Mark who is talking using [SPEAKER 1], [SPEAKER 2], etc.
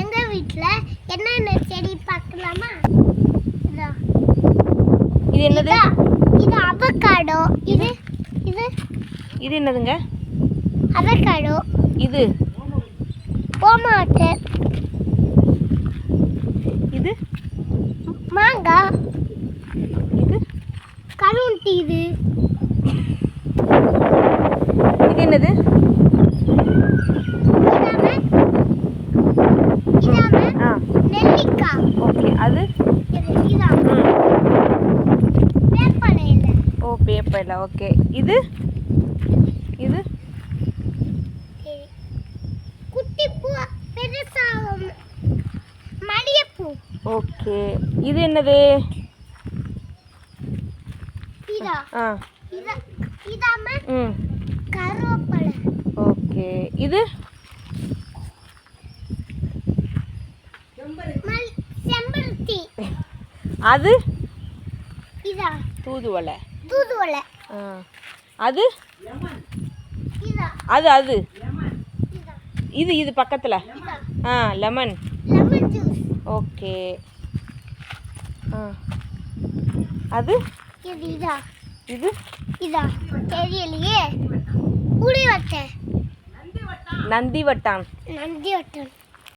[SPEAKER 1] எங்க வீட்ல என்னென்ன செடி பார்க்கலாமா?
[SPEAKER 2] இது என்னது?
[SPEAKER 1] இது அவகாடோ. இது இது
[SPEAKER 2] இது என்னதுங்க?
[SPEAKER 1] அவகாடோ.
[SPEAKER 2] இது
[SPEAKER 1] டொமேட்டோ.
[SPEAKER 2] இது
[SPEAKER 1] மாங்காய்.
[SPEAKER 2] இது
[SPEAKER 1] கருண்டி. இது
[SPEAKER 2] இது என்னது?
[SPEAKER 1] நெல்லிக்காய்.
[SPEAKER 2] ஓகே. அது ஓ பேப்பர்ல. ஓகே. இது இது
[SPEAKER 1] குட்டி பூ பெருசாகும் மல்லிகைப்பூ.
[SPEAKER 2] ஓகே. இது என்னது?
[SPEAKER 1] இதா
[SPEAKER 2] ஆ
[SPEAKER 1] இதாம கருவேப்பிலை.
[SPEAKER 2] ஓகே. இது
[SPEAKER 1] செம்பருத்தி.
[SPEAKER 2] அது
[SPEAKER 1] இதா
[SPEAKER 2] தூதுவளை.
[SPEAKER 1] தூதுவளை.
[SPEAKER 2] அது
[SPEAKER 1] இதா
[SPEAKER 2] அது அது
[SPEAKER 1] இதா
[SPEAKER 2] இது இது பக்கத்துல லெமன்.
[SPEAKER 1] Lemon juice.
[SPEAKER 2] ஓகே. அது
[SPEAKER 1] இது இதா
[SPEAKER 2] இது
[SPEAKER 1] இதா தெரியலையே. புளி வட்டை.
[SPEAKER 2] நந்தி வட்டான்.
[SPEAKER 1] நந்தி வட்டம்.